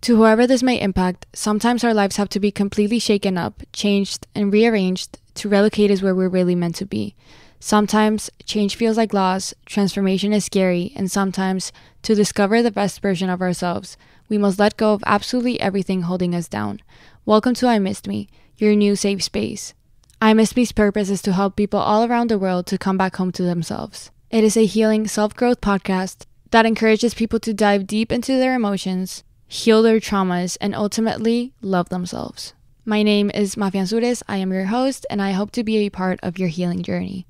To whoever this may impact, sometimes our lives have to be completely shaken up, changed, and rearranged to relocate us where we're really meant to be. Sometimes change feels like loss, transformation is scary, and sometimes, to discover the best version of ourselves, we must let go of absolutely everything holding us down. Welcome to I Missed Me, your new safe space. I Missed Me's purpose is to help people all around the world to come back home to themselves. It is a healing self-growth podcast that encourages people to dive deep into their emotions, heal their traumas, and ultimately love themselves. My name is Mafia Ansures. I am your host, and I hope to be a part of your healing journey.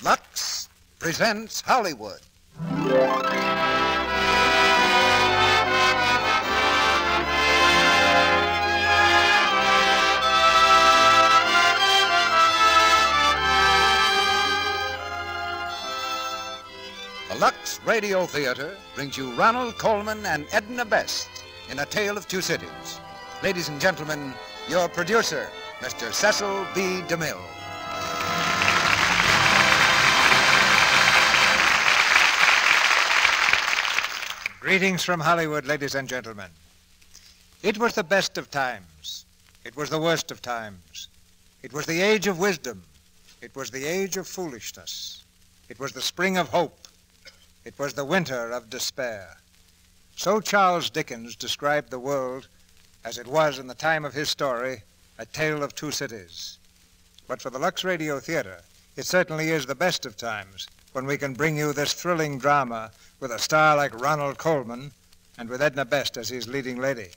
Lux presents Hollywood. The Lux Radio Theater brings you Ronald Colman and Edna Best in A Tale of Two Cities. Ladies and gentlemen, your producer, Mr. Cecil B. DeMille. Greetings from Hollywood, ladies and gentlemen. It was the best of times. It was the worst of times. It was the age of wisdom. It was the age of foolishness. It was the spring of hope. It was the winter of despair. So Charles Dickens described the world as it was in the time of his story, A Tale of Two Cities. But for the Lux Radio Theater, it certainly is the best of times when we can bring you this thrilling drama with a star like Ronald Colman and with Edna Best as his leading lady.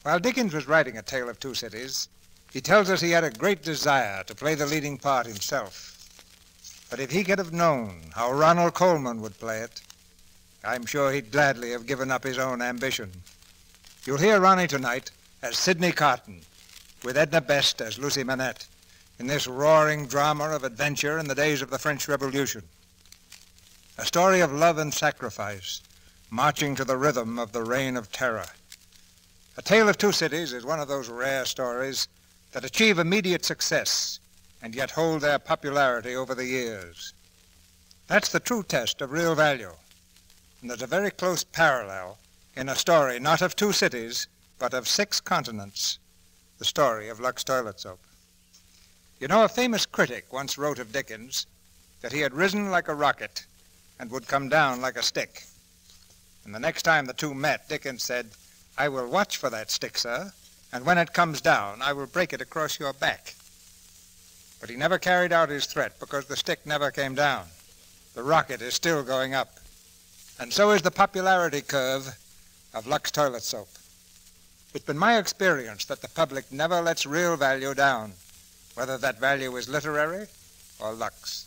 While Dickens was writing A Tale of Two Cities, he tells us he had a great desire to play the leading part himself. But if he could have known how Ronald Colman would play it, I'm sure he'd gladly have given up his own ambition. You'll hear Ronnie tonight as Sidney Carton, with Edna Best as Lucy Manette, in this roaring drama of adventure in the days of the French Revolution. A story of love and sacrifice, marching to the rhythm of the Reign of Terror. A Tale of Two Cities is one of those rare stories that achieve immediate success and yet hold their popularity over the years. That's the true test of real value. And there's a very close parallel in a story not of two cities, but of 6 continents, the story of Lux Toilet Soap. You know, a famous critic once wrote of Dickens that he had risen like a rocket and would come down like a stick. And the next time the two met, Dickens said, "I will watch for that stick, sir, and when it comes down, I will break it across your back." But he never carried out his threat because the stick never came down. The rocket is still going up. And so is the popularity curve of Lux Toilet Soap. It's been my experience that the public never lets real value down, whether that value is literary or Lux.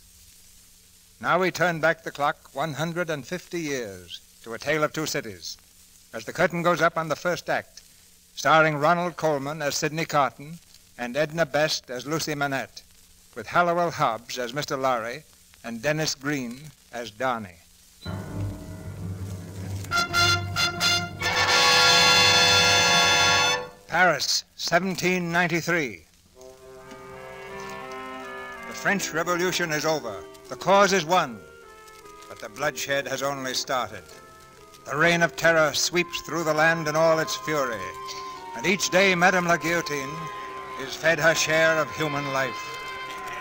Now we turn back the clock 150 years to A Tale of Two Cities, as the curtain goes up on the first act, starring Ronald Colman as Sidney Carton and Edna Best as Lucy Manette, with Hallowell Hobbs as Mr. Lorry and Dennis Green as Donnie. Paris, 1793. The French Revolution is over. The cause is won. But the bloodshed has only started. The Reign of Terror sweeps through the land in all its fury. And each day, Madame la Guillotine is fed her share of human life.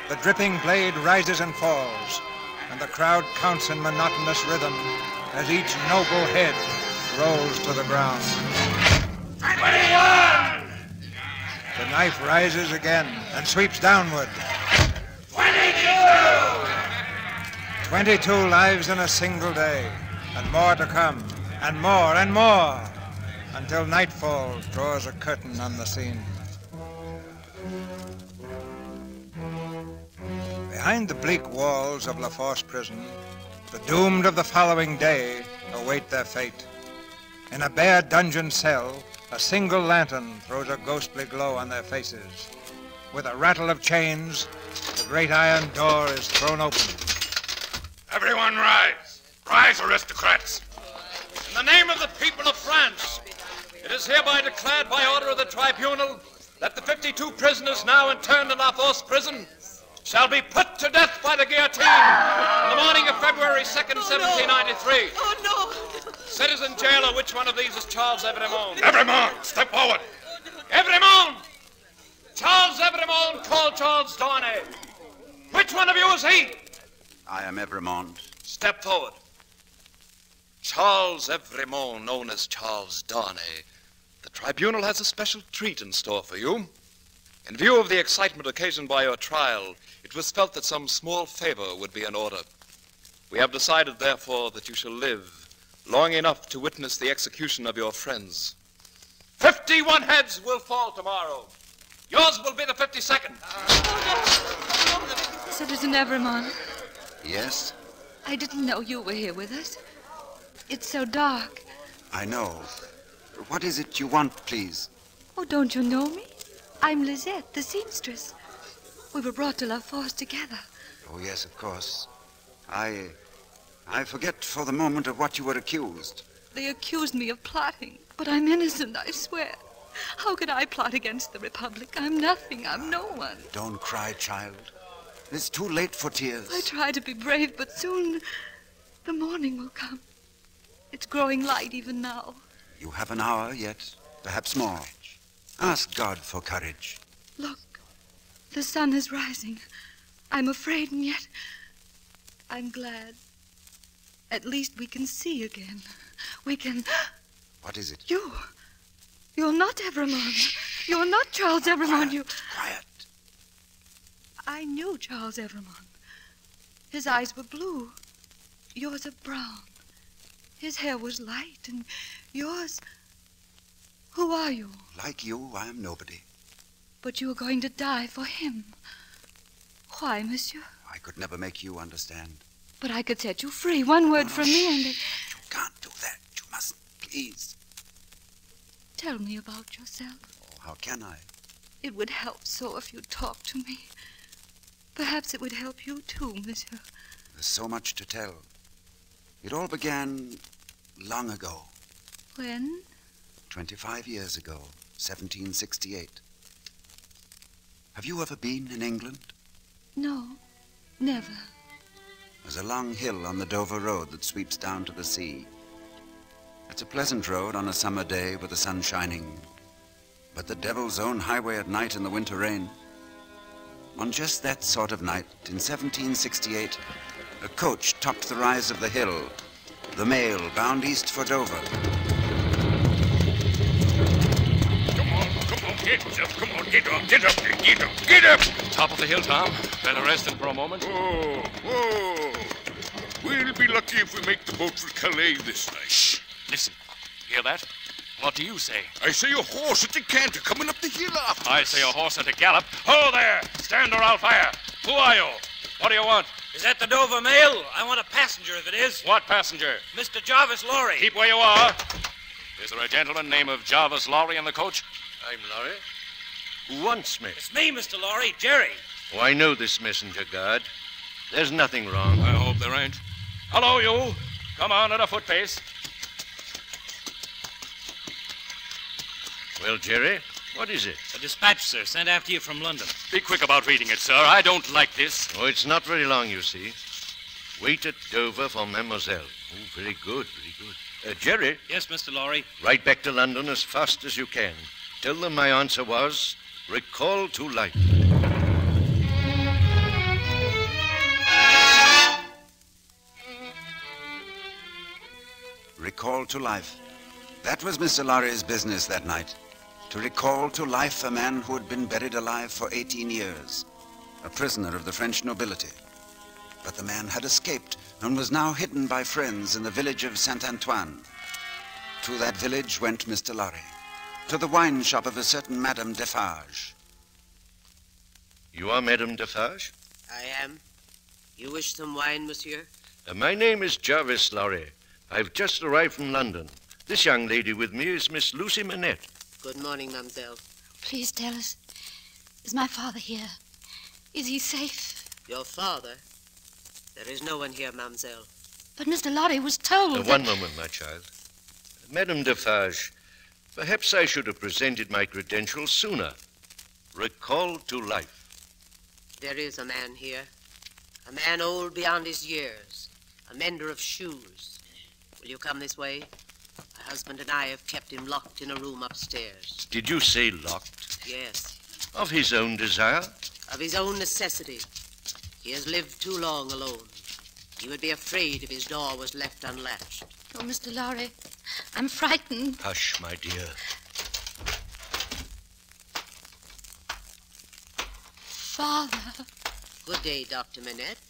The dripping blade rises and falls, and the crowd counts in monotonous rhythm as each noble head rolls to the ground. 21! The knife rises again and sweeps downward. 22! 22 lives in a single day, and more to come, and more, until nightfall draws a curtain on the scene. Behind the bleak walls of La Force prison, the doomed of the following day await their fate. In a bare dungeon cell, a single lantern throws a ghostly glow on their faces. With a rattle of chains, the great iron door is thrown open. Everyone rise. Rise, aristocrats. In the name of the people of France, it is hereby declared by order of the tribunal that the 52 prisoners now interned in La Force prison shall be put to death by the guillotine in the morning of February 2nd, 1793. Oh, no. Citizen jailer, which one of these is Charles Evrémonde? Evrémonde, step forward. Evrémonde! Charles Evrémonde, call Charles Darnay. Which one of you is he? I am Evrémonde. Step forward. Charles Evrémonde, known as Charles Darnay. The tribunal has a special treat in store for you. In view of the excitement occasioned by your trial, it was felt that some small favor would be in order. We have decided, therefore, that you shall live long enough to witness the execution of your friends. 51 heads will fall tomorrow. Yours will be the 52nd. Citizen Evrémonde. Yes? I didn't know you were here with us. It's so dark. I know. What is it you want, please? Oh, don't you know me? I'm Lisette, the seamstress. We were brought to La Force together. Oh, yes, of course. I forget for the moment of what you were accused. They accused me of plotting, but I'm innocent, I swear. How could I plot against the Republic? I'm nothing. I'm no one. Don't cry, child. It's too late for tears. I try to be brave, but soon the morning will come. It's growing light even now. You have an hour yet, perhaps more. Ask God for courage. Look, the sun is rising. I'm afraid, and yet I'm glad. At least we can see again. We can... What is it? You're not Evrémonde. You're not Charles Evrémonde. Quiet. I knew Charles Evrémonde. His eyes were blue. Yours are brown. His hair was light, and yours... Who are you? Like you, I am nobody. But you are going to die for him. Why, monsieur? I could never make you understand. But I could set you free. One word from me and... You can't do that. You mustn't, please. Tell me about yourself. Oh, how can I? It would help so if you'd talk to me. Perhaps it would help you too, monsieur. There's so much to tell. It all began long ago. When? 25 years ago, 1768. Have you ever been in England? No, never. There's a long hill on the Dover Road that sweeps down to the sea. It's a pleasant road on a summer day with the sun shining, but the devil's own highway at night in the winter rain. On just that sort of night, in 1768, a coach topped the rise of the hill, the mail bound east for Dover. Come on, get up. Top of the hill, Tom. Better rest him for a moment. Whoa. We'll be lucky if we make the boat for Calais this night. Shh. Listen. Hear that? What do you say? I say a horse at a canter coming up the hill after I say a horse at a gallop. Ho there! Stand or I'll fire. Who are you? What do you want? Is that the Dover mail? I want a passenger if it is. What passenger? Mr. Jarvis Lorry. Keep where you are. Is there a gentleman named Jarvis Lorry in the coach? I'm Lorry. Who wants me? It's me, Mr. Lorry, Jerry. Oh, I know this messenger guard. There's nothing wrong. I hope there ain't. Hello, you. Come on at a foot pace. Well, Jerry, what is it? A dispatch, sir, sent after you from London. Be quick about reading it, sir. I don't like this. Oh, it's not very long, you see. Wait at Dover for Mademoiselle. Oh, very good. Jerry? Yes, Mr. Lorry. Ride back to London as fast as you can. Tell them my answer was, recall to life. Recall to life. That was Mr. Lorry's business that night. To recall to life a man who had been buried alive for 18 years. A prisoner of the French nobility. But the man had escaped and was now hidden by friends in the village of Saint-Antoine. To that village went Mr. Lorry. To the wine shop of a certain Madame Defarge. You are Madame Defarge? I am. You wish some wine, monsieur? My name is Jarvis Lorry. I've just arrived from London. This young lady with me is Miss Lucy Manette. Good morning, mademoiselle. Please tell us, is my father here? Is he safe? Your father? There is no one here, mademoiselle. But Mr. Lorry was told One moment, my child. Madame Defarge, perhaps I should have presented my credentials sooner. Recall to life. There is a man here. A man old beyond his years. A mender of shoes. Will you come this way? husband and I have kept him locked in a room upstairs. Did you say locked? Yes. Of his own desire? Of his own necessity. He has lived too long alone. He would be afraid if his door was left unlatched. Oh, Mr. Lorry, I'm frightened. Hush, my dear. Father. Good day, Dr. Manette.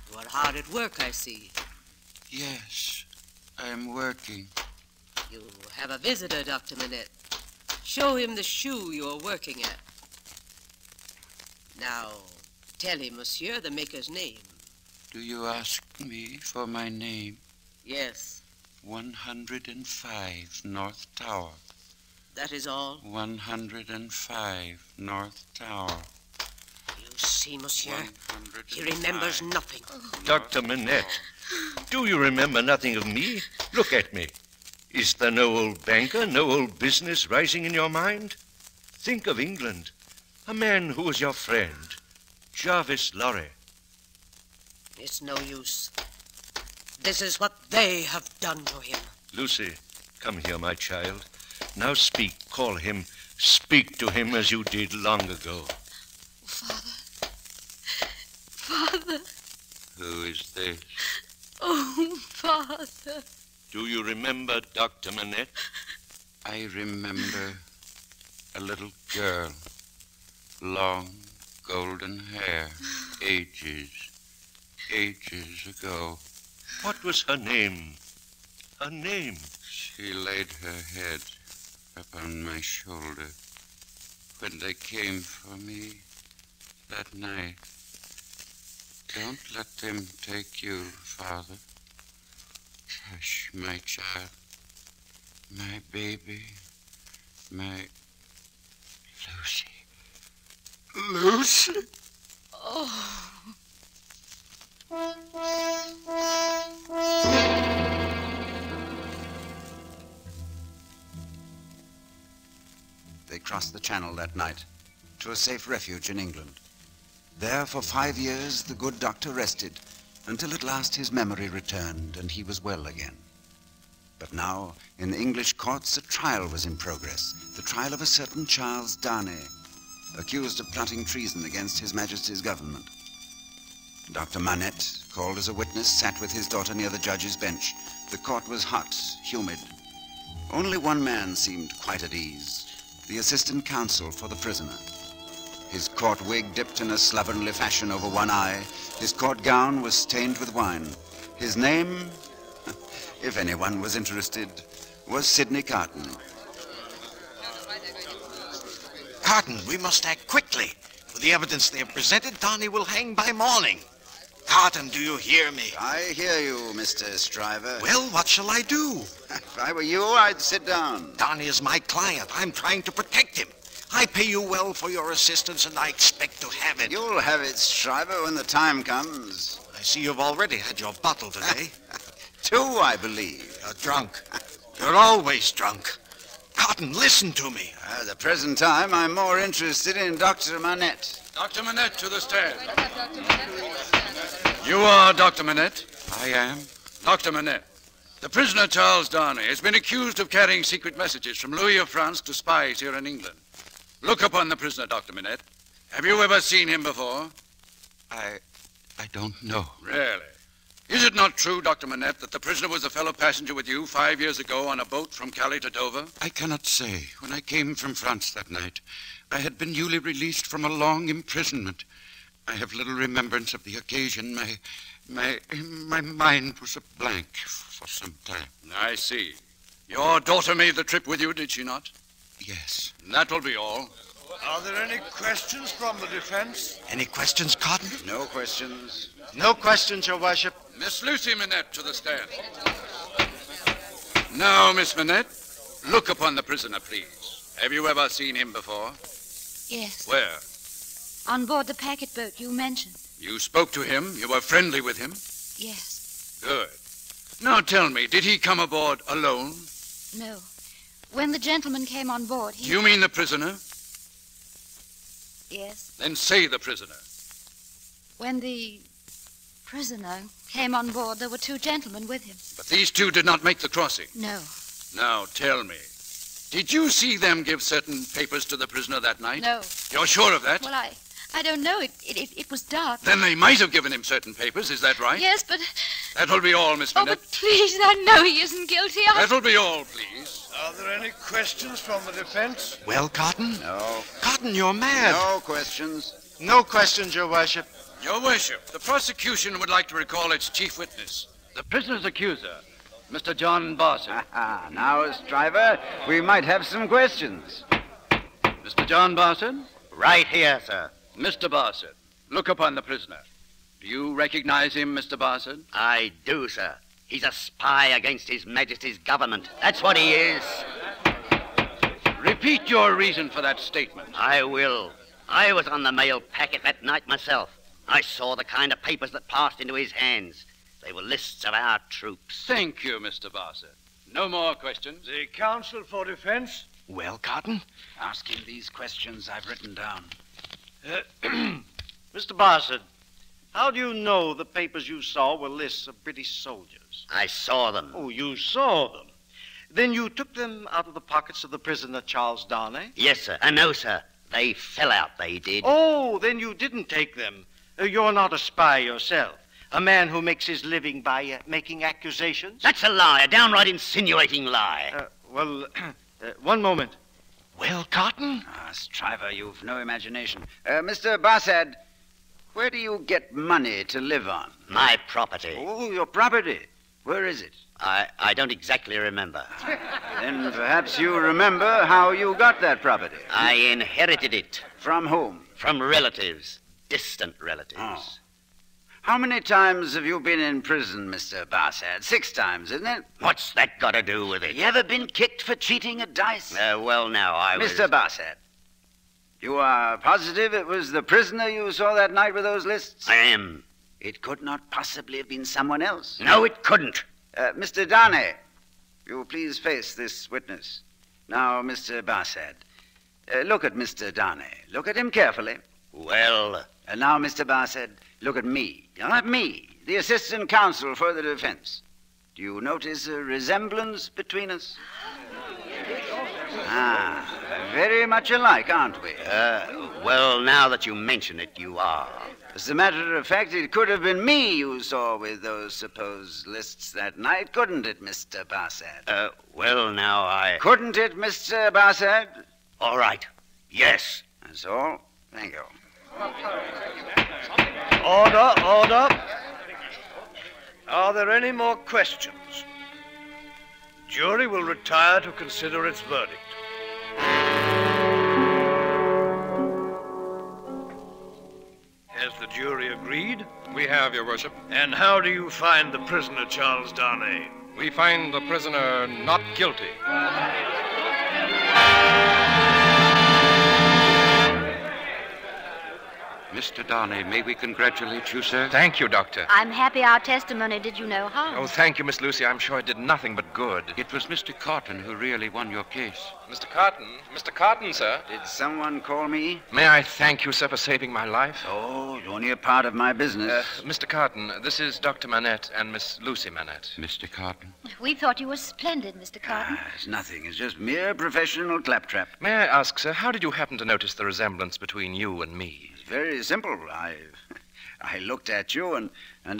You are hard at work, I see. Yes, I'm working. You have a visitor, Dr. Manette. Show him the shoe you are working at. Now, tell him, monsieur, the maker's name. Do you ask me for my name? Yes. 105 North Tower. That is all? 105 North Tower. You see, monsieur, he remembers nothing. Dr. Manette, do you remember nothing of me? Look at me. Is there no old banker, no old business rising in your mind? Think of England. A man who was your friend, Jarvis Lorry. It's no use. This is what they have done to him. Lucy, come here, my child. Now speak, call him, speak to him as you did long ago. Father. Father. Who is this? Oh, Father. Do you remember Dr. Manette? I remember a little girl. Long, golden hair. Ages ago. What was her name? Her name? She laid her head upon my shoulder when they came for me that night. Don't let them take you, Father. Hush, my child, my baby, my Lucy. Lucy? Oh. They crossed the Channel that night to a safe refuge in England. There for 5 years the good doctor rested, until at last his memory returned and he was well again. But now, in the English courts, a trial was in progress, the trial of a certain Charles Darnay, accused of plotting treason against His Majesty's government. Dr. Manette, called as a witness, sat with his daughter near the judge's bench. The court was hot, humid. Only one man seemed quite at ease, the assistant counsel for the prisoner. His court wig dipped in a slovenly fashion over one eye. His court gown was stained with wine. His name, if anyone was interested, was Sidney Carton. Carton, we must act quickly. With the evidence they have presented, Darnay will hang by morning. Carton, do you hear me? I hear you, Mr. Stryver. Well, what shall I do? If I were you, I'd sit down. Darnay is my client. I'm trying to protect him. I pay you well for your assistance, and I expect to have it. You'll have it, Stryver, when the time comes. I see you've already had your bottle today. 2, I believe. You're drunk. You're always drunk. Carton, listen to me. At the present time, I'm more interested in Dr. Manette. Dr. Manette, to the stand. You are Dr. Manette? I am. Dr. Manette, the prisoner Charles Darnay has been accused of carrying secret messages from Louis of France to spies here in England. Look upon the prisoner, Dr. Manette. Have you ever seen him before? I don't know. Really? Is it not true, Dr. Manette, that the prisoner was a fellow passenger with you 5 years ago on a boat from Calais to Dover? I cannot say. When I came from France that night, I had been newly released from a long imprisonment. I have little remembrance of the occasion. My mind was a blank for some time. I see. Your daughter made the trip with you, did she not? Yes. That will be all. Are there any questions from the defense? Any questions, Carton? No questions. No questions, Your Worship. Miss Lucy Manette to the stand. Now, Miss Manette, look upon the prisoner, please. Have you ever seen him before? Yes. Where? On board the packet boat you mentioned. You spoke to him? You were friendly with him? Yes. Good. Now tell me, did he come aboard alone? No. When the gentleman came on board, he... Do you mean the prisoner? Yes. Then say the prisoner. When the prisoner came on board, there were 2 gentlemen with him. But these 2 did not make the crossing. No. Now, tell me, did you see them give certain papers to the prisoner that night? No. You're sure of that? Well, I don't know. It was dark. Then they might have given him certain papers, is that right? Yes, but... That'll be all, Miss Oh, Minette. but please, I know he isn't guilty. That'll be all, please. Are there any questions from the defense? Well, Cotton? No. Cotton, you're mad. No questions. No questions, Your Worship. Your Worship, the prosecution would like to recall its chief witness. The prisoner's accuser, Mr. John Barson. Now, Stryver, we might have some questions. Mr. John Barson? Right here, sir. Mr. Barson, look upon the prisoner. Do you recognize him, Mr. Barson? I do, sir. He's a spy against His Majesty's government. That's what he is. Repeat your reason for that statement. I will. I was on the mail packet that night myself. I saw the kind of papers that passed into his hands. They were lists of our troops. Thank you, Mr. Barson. No more questions. The counsel for defense? Well, Cotton? Ask him these questions I've written down. Mr. Barson, how do you know the papers you saw were lists of British soldiers? I saw them. Oh, you saw them. Then you took them out of the pockets of the prisoner, Charles Darnay? Yes, sir. No, sir. They fell out, they did. Oh, then you didn't take them. You're not a spy yourself. A man who makes his living by making accusations? That's a lie, a downright insinuating lie. One moment. Well, Cotton? Stryver, you've no imagination. Mr. Bassett, where do you get money to live on? My property. Oh, your property. Where is it? I don't exactly remember. Then perhaps you remember how you got that property. I inherited it. From whom? From relatives. Distant relatives. Oh. How many times have you been in prison, Mr. Bassett? 6 times, isn't it? What's that got to do with it? You ever been kicked for cheating at dice? Well, now, I was... Mr. Bassett, you are positive it was the prisoner you saw that night with those lists? I am. It could not possibly have been someone else. No, it couldn't. Mr. Darnay, you please face this witness. Now, Mr. Bassett, look at Mr. Darnay. Look at him carefully. Well... And now, Mr. Bassett, look at me. Not me, the assistant counsel for the defense. Do you notice a resemblance between us? Very much alike, aren't we? Well, now that you mention it, you are. As a matter of fact, it could have been me you saw with those supposed lists that night, couldn't it, Mr. Bassett? Well, now I... Couldn't it, Mr. Bassett? All right. Yes. That's all. Thank you. Order. Are there any more questions? Jury will retire to consider its verdict. Has the jury agreed? We have, Your Worship. And how do you find the prisoner, Charles Darnay? We find the prisoner not guilty. Mr. Darnay, may we congratulate you, sir? Thank you, Doctor. I'm happy our testimony did you no harm. Oh, thank you, Miss Lucy. I'm sure it did nothing but good. It was Mr. Cotton who really won your case. Mr. Cotton, sir. Did someone call me? May I thank you, sir, for saving my life? Oh, only a part of my business. Mr. Cotton, this is Dr. Manette and Miss Lucy Manette. Mr. Cotton? We thought you were splendid, Mr. Cotton. It's nothing. It's just mere professional claptrap. May I ask, sir, how did you happen to notice the resemblance between you and me? It's very simple. I looked at you and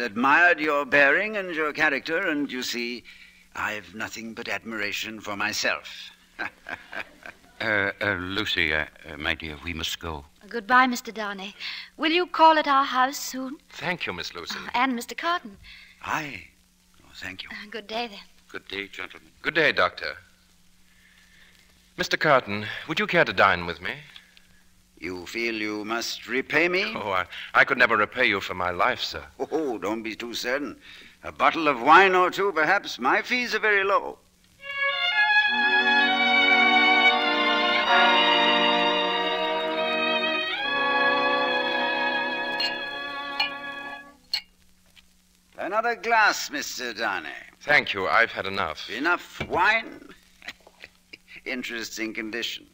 admired your bearing and your character, and you see, I've nothing but admiration for myself. Lucy, my dear, we must go. Goodbye, Mr. Darnay. Will you call at our house soon? Thank you, Miss Lucy. And Mr. Cotton. Aye. Oh, thank you. Good day, then. Good day, gentlemen. Good day, Doctor. Mr. Cotton, would you care to dine with me? You feel you must repay me? Oh, I could never repay you for my life, sir. Oh, don't be too certain. A bottle of wine or two, perhaps. My fees are very low. Another glass, Mr. Darnay. Thank you. I've had enough. Enough wine? Interesting condition.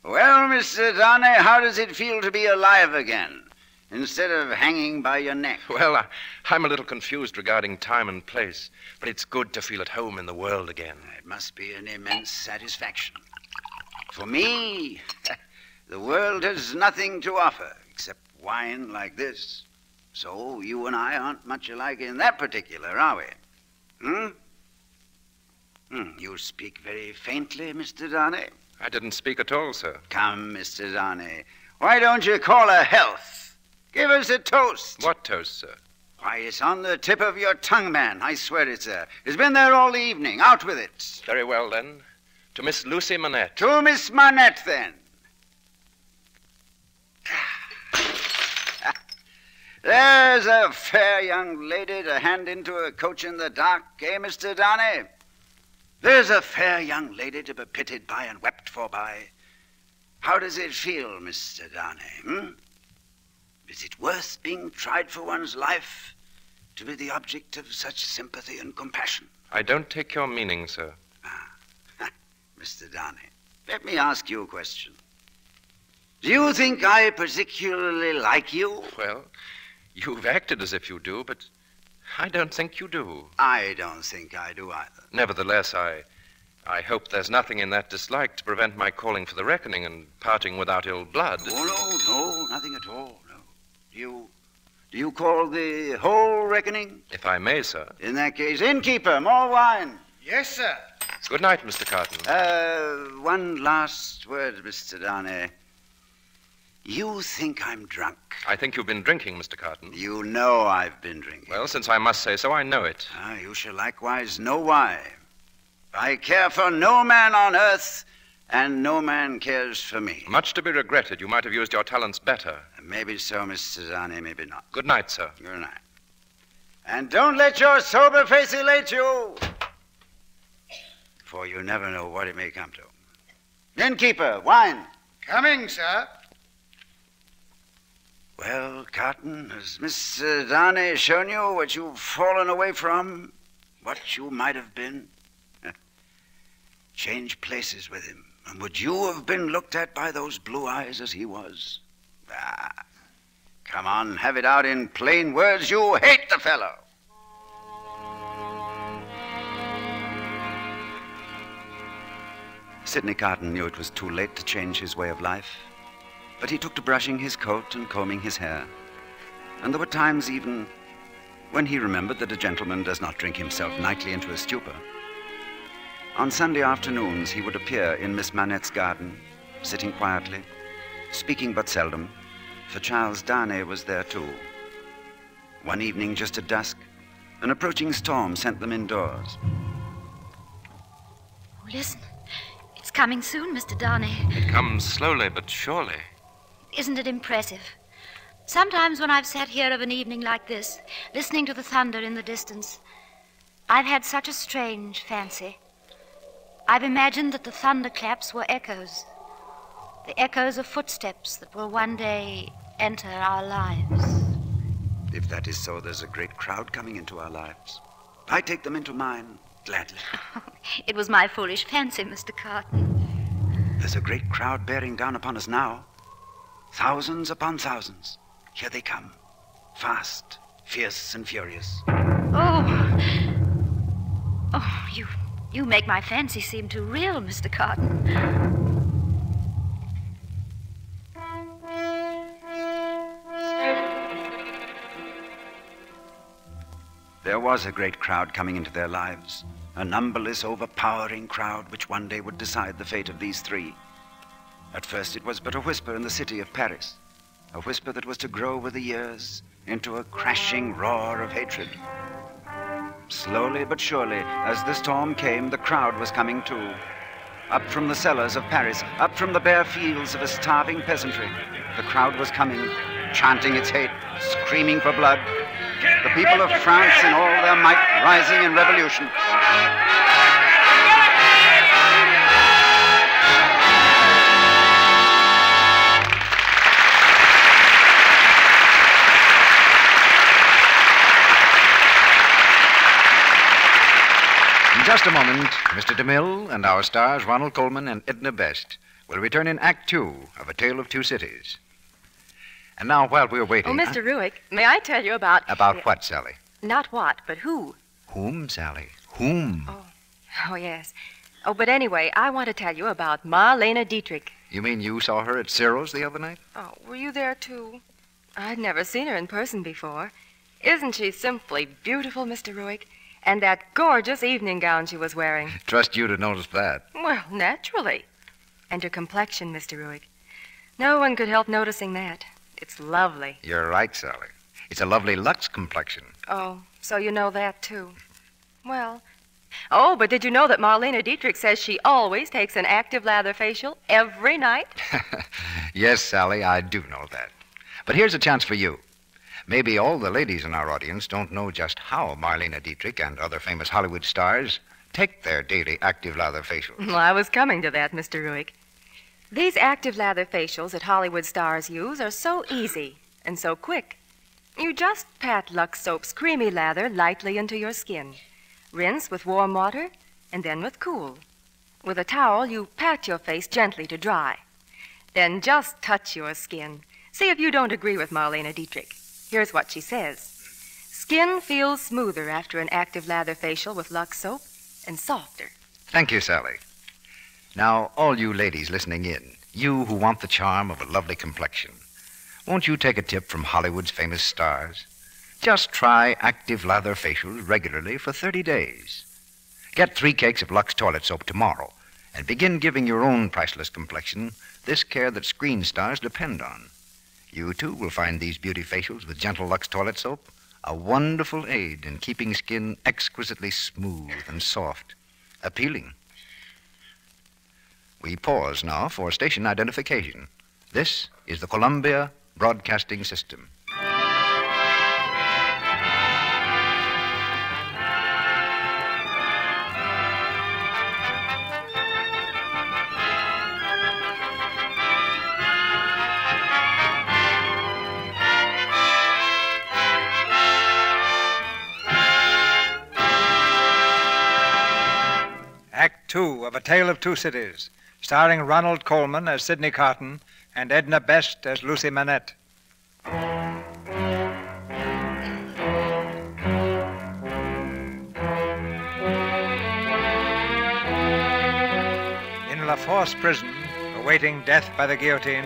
Well, Mr. Darnay, how does it feel to be alive again? instead of hanging by your neck. Well, I'm a little confused regarding time and place, but it's good to feel at home in the world again. It must be an immense satisfaction. For me, the world has nothing to offer except wine like this. So you and I aren't much alike in that particular, are we? You speak very faintly, Mr. Darnay. I didn't speak at all, sir. Come, Mr. Darnay, why don't you call a health? Give us a toast. What toast, sir? Why, it's on the tip of your tongue, man. I swear it's there. It's been there all the evening. Out with it. Very well, then. To Miss Lucy Manette. To Miss Manette, then. There's a fair young lady to hand into a coach in the dark, eh, Mr. Darnay? There's a fair young lady to be pitied by and wept for by. How does it feel, Mr. Darnay, Is it worth being tried for one's life to be the object of such sympathy and compassion? I don't take your meaning, sir. Mr. Darnay, let me ask you a question. Do you think I particularly like you? Well, you've acted as if you do, but I don't think you do. I don't think I do either. Nevertheless, I hope there's nothing in that dislike to prevent my calling for the reckoning and parting without ill blood. Oh, no, nothing at all, no. Do you call the whole reckoning? If I may, sir. In that case, innkeeper, more wine. Yes, sir. Good night, Mr. Carton. One last word, Mr. Darnay. You think I'm drunk. I think you've been drinking, Mr. Carton. You know I've been drinking. Well, since I must say so, I know it. You shall likewise know why. I care for no man on earth, and no man cares for me. Much to be regretted. You might have used your talents better. Maybe so, Mr. Darnay, maybe not. Good night, sir. Good night. And don't let your sober face elate you, for you never know what it may come to. Innkeeper, wine. Coming, sir. Well, Carton, has Mr. Darnay shown you what you've fallen away from? What you might have been? Change places with him, and would you have been looked at by those blue eyes as he was? Come on, have it out in plain words. You hate the fellow. Sidney Carton knew it was too late to change his way of life, but he took to brushing his coat and combing his hair. And there were times even when he remembered that a gentleman does not drink himself nightly into a stupor. On Sunday afternoons, he would appear in Miss Manette's garden, sitting quietly, speaking but seldom, for Charles Darnay was there too. One evening, just at dusk, an approaching storm sent them indoors. Oh, listen. It's coming soon, Mr. Darnay. It comes slowly but surely. Isn't it impressive? Sometimes when I've sat here of an evening like this, listening to the thunder in the distance, I've had such a strange fancy. I've imagined that the thunderclaps were echoes, the echoes of footsteps that will one day enter our lives. If that is so, there's a great crowd coming into our lives. I take them into mine, gladly. It was my foolish fancy, Mr. Carton. There's a great crowd bearing down upon us now. Thousands upon thousands. Here they come. Fast, fierce, and furious. You make my fancy seem too real, Mr. Carton. There was a great crowd coming into their lives, a numberless, overpowering crowd which one day would decide the fate of these three. At first it was but a whisper in the city of Paris, a whisper that was to grow with the years into a crashing roar of hatred. Slowly but surely, as the storm came, the crowd was coming too. Up from the cellars of Paris, up from the bare fields of a starving peasantry, the crowd was coming, chanting its hate, screaming for blood. The people of France in all their might rising in revolution. In just a moment, Mr. DeMille and our stars, Ronald Colman and Edna Best, will return in Act Two of A Tale of Two Cities. And now, while we're waiting... Oh, Mr. Ruick, may I tell you about... About what, Sally? Not what, but who. Whom, Sally? Whom? Oh, yes. Oh, but anyway, I want to tell you about Marlene Dietrich. You mean you saw her at Cyril's the other night? Oh, were you there, too? I'd never seen her in person before. Isn't she simply beautiful, Mr. Ruick? And that gorgeous evening gown she was wearing. Trust you to notice that. Well, naturally. And her complexion, Mr. Ruick. No one could help noticing that. It's lovely. You're right, Sally. It's a lovely Lux complexion. Oh, so you know that, too. Well... Oh, but did you know that Marlene Dietrich says she always takes an active lather facial every night? Yes, Sally, I do know that. But here's a chance for you. Maybe all the ladies in our audience don't know just how Marlene Dietrich and other famous Hollywood stars take their daily active lather facials. Well, I was coming to that, Mr. Ruick. These active lather facials that Hollywood stars use are so easy and so quick. You just pat Lux Soap's creamy lather lightly into your skin. Rinse with warm water, and then with cool. With a towel, you pat your face gently to dry. Then just touch your skin. See if you don't agree with Marlene Dietrich. Here's what she says. Skin feels smoother after an active lather facial with Lux Soap, and softer. Thank you, Sally. Now, all you ladies listening in, you who want the charm of a lovely complexion, won't you take a tip from Hollywood's famous stars? Just try active lather facials regularly for 30 days. Get 3 cakes of Lux toilet soap tomorrow and begin giving your own priceless complexion this care that screen stars depend on. You, too, will find these beauty facials with gentle Lux toilet soap a wonderful aid in keeping skin exquisitely smooth and soft, appealing. We pause now for station identification. This is the Columbia Broadcasting System. Act 2 of A Tale of Two Cities, starring Ronald Colman as Sidney Carton and Edna Best as Lucy Manette. In La Force prison, awaiting death by the guillotine,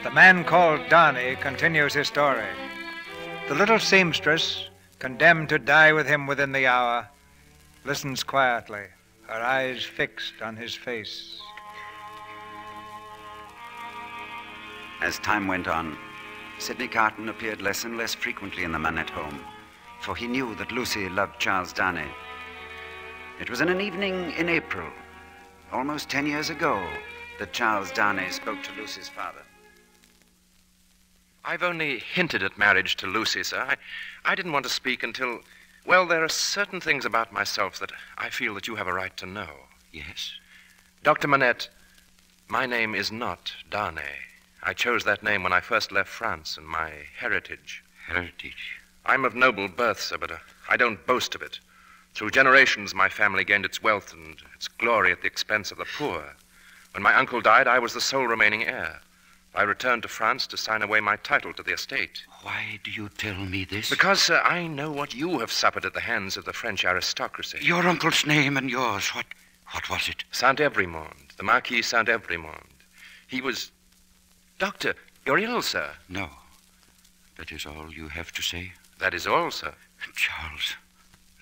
the man called Darnay continues his story. The little seamstress, condemned to die with him within the hour, listens quietly, her eyes fixed on his face. As time went on, Sidney Carton appeared less and less frequently in the Manette home, for he knew that Lucy loved Charles Darnay. It was in an evening in April, almost 10 years ago, that Charles Darnay spoke to Lucy's father. I've only hinted at marriage to Lucy, sir. I didn't want to speak until... Well, there are certain things about myself that I feel that you have a right to know. Yes? Dr. Manette, my name is not Darnay. I chose that name when I first left France and my heritage. Heritage? I'm of noble birth, sir, but I don't boast of it. Through generations, my family gained its wealth and its glory at the expense of the poor. When my uncle died, I was the sole remaining heir. I returned to France to sign away my title to the estate. Why do you tell me this? Because, sir, I know what you have suffered at the hands of the French aristocracy. Your uncle's name and yours, what was it? Saint-Evremond, the Marquis Saint-Evremond. He was... Doctor, you're ill, sir. No. That is all you have to say? That is all, sir. Charles,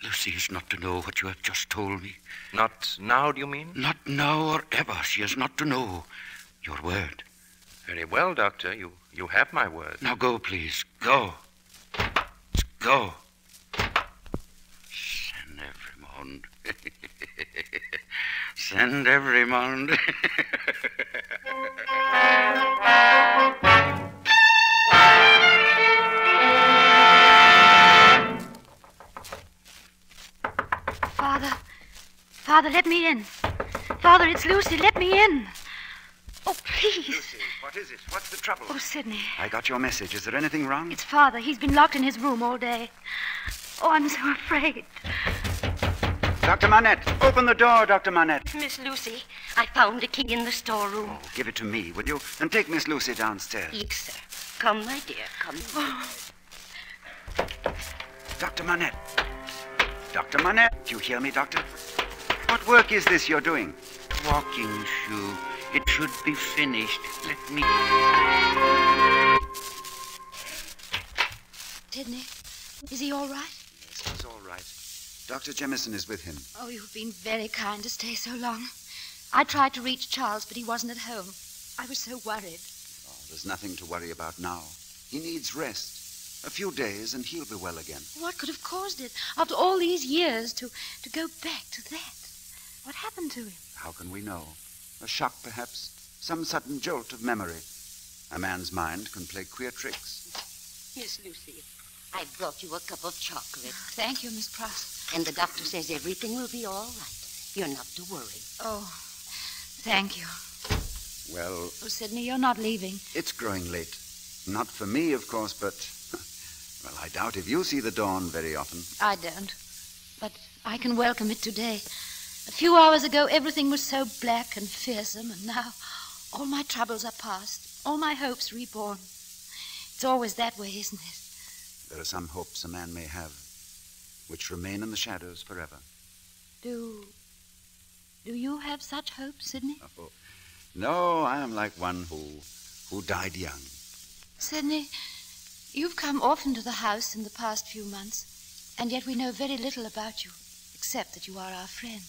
Lucy is not to know what you have just told me. Not now, do you mean? Not now or ever. She is not to know. Your word. Very well, Doctor. You have my word. Now go, please. Go. Go. Saint-Evremond. Saint-Evremond. Father, let me in. Father, it's Lucy. Let me in. Oh, please. Lucy, what is it? What's the trouble? Oh, Sidney. I got your message. Is there anything wrong? It's Father. He's been locked in his room all day. Oh, I'm so afraid. Dr. Manette, open the door, Dr. Manette. Miss Lucy, I found the key in the storeroom. Oh, give it to me, will you? And take Miss Lucy downstairs. Yes, sir. Come, my dear, come. Dr. Manette. Dr. Manette, do you hear me, Doctor? What work is this you're doing? Walking shoe. It should be finished. Let me... Sidney, is he all right? Yes, he's all right. Dr. Jemison is with him. Oh, you've been very kind to stay so long. I tried to reach Charles, but he wasn't at home. I was so worried. Oh, there's nothing to worry about now. He needs rest. A few days and he'll be well again. What could have caused it? After all these years, to go back to that. What happened to him? How can we know? A shock, perhaps. Some sudden jolt of memory. A man's mind can play queer tricks. Yes, Lucy. I brought you a cup of chocolate. Thank you, Miss Pross. And the doctor says everything will be all right. You're not to worry. Oh, thank you. Well... Oh, Sidney, you're not leaving. It's growing late. Not for me, of course, but... Well, I doubt if you see the dawn very often. I don't. But I can welcome it today. A few hours ago, everything was so black and fearsome, and now all my troubles are past, all my hopes reborn. It's always that way, isn't it? There are some hopes a man may have, which remain in the shadows forever. Do you have such hopes, Sidney? Oh, no, I am like one who died young. Sidney, you've come often to the house in the past few months, and yet we know very little about you, except that you are our friend.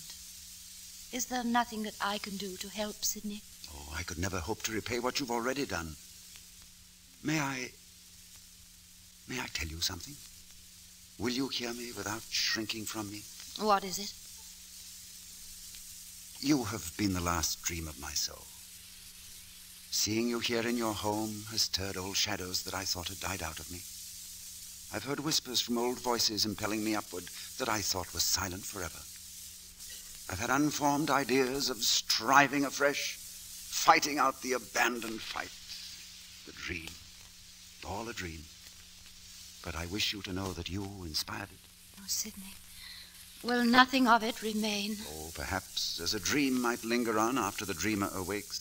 Is there nothing that I can do to help, Sidney? Oh, I could never hope to repay what you've already done. May I tell you something? Will you hear me without shrinking from me? What is it? You have been the last dream of my soul. Seeing you here in your home has stirred old shadows that I thought had died out of me. I've heard whispers from old voices impelling me upward that I thought were silent forever. I've had unformed ideas of striving afresh, fighting out the abandoned fight. The dream. All a dream. But I wish you to know that you inspired it. Oh, Sidney, will nothing of it remain? Oh, perhaps as a dream might linger on after the dreamer awakes.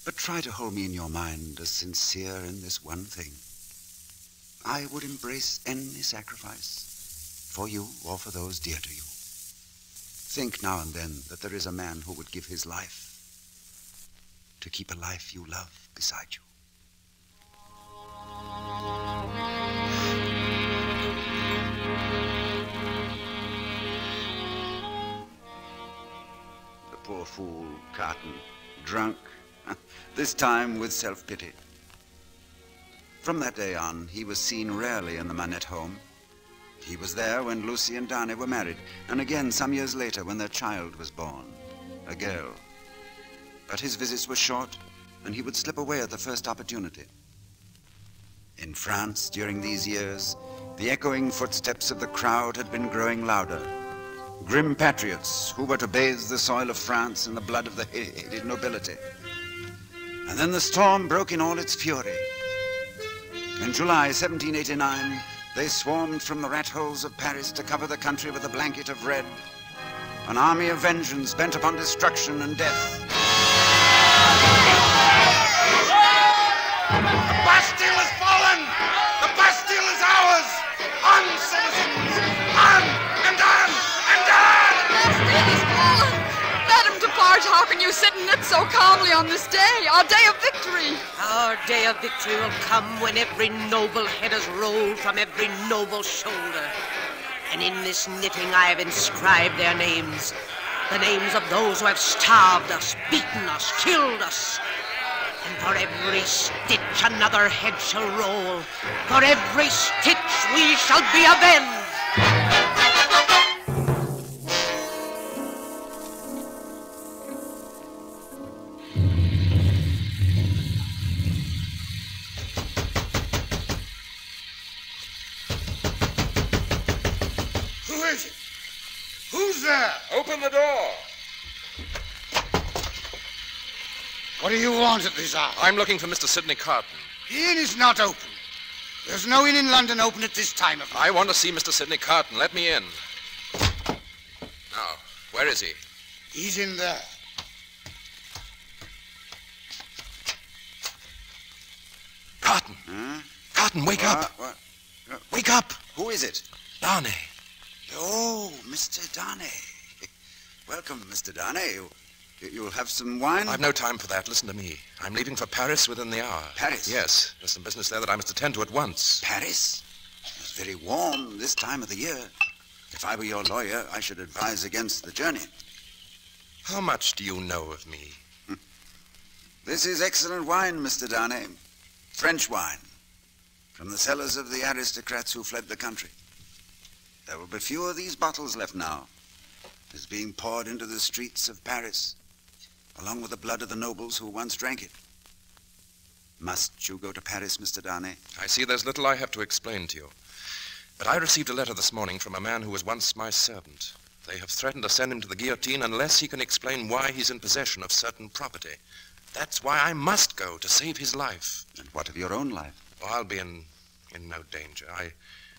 But try to hold me in your mind as sincere in this one thing. I would embrace any sacrifice for you or for those dear to you. Think now and then that there is a man who would give his life to keep a life you love beside you. The poor fool, Carton, drunk, this time with self-pity. From that day on, he was seen rarely in the Manette home. He was there when Lucy and Darnay were married, and again some years later when their child was born, a girl. But his visits were short, and he would slip away at the first opportunity. In France, during these years, the echoing footsteps of the crowd had been growing louder. Grim patriots who were to bathe the soil of France in the blood of the hated nobility. And then the storm broke in all its fury. In July 1789, they swarmed from the rat holes of Paris to cover the country with a blanket of red. An army of vengeance bent upon destruction and death. The Bastille has fallen! The Bastille is ours! On, citizens! On and on and on! Bastille is fallen! Let him depart. How can you sit and knit so calmly on this day, our day of victory? Our day of victory will come when every noble head is rolled from every noble shoulder. And in this knitting I have inscribed their names. The names of those who have starved us, beaten us, killed us. And for every stitch another head shall roll. For every stitch we shall be avenged. Who is it? Who's there? Open the door. What do you want at this hour? I'm looking for Mr. Sidney Carton. The inn is not open. There's no inn in London open at this time of night. I want to see Mr. Sidney Carton. Let me in. Now, where is he? He's in there. Cotton. Huh? Cotton, wake up. What? Wake up. Who is it? Darnay. Oh, Mr. Darnay. Welcome, Mr. Darnay. You'll have some wine? I've no time for that. Listen to me. I'm leaving for Paris within the hour. Paris? Yes. There's some business there that I must attend to at once. Paris? It's very warm this time of the year. If I were your lawyer, I should advise against the journey. How much do you know of me? This is excellent wine, Mr. Darnay. French wine. From the cellars of the aristocrats who fled the country. There will be few of these bottles left now. It is being poured into the streets of Paris, along with the blood of the nobles who once drank it. Must you go to Paris, Mr. Darnay? I see there's little I have to explain to you. But I received a letter this morning from a man who was once my servant. They have threatened to send him to the guillotine unless he can explain why he's in possession of certain property. That's why I must go, to save his life. And what of your own life? Oh, I'll be in no danger.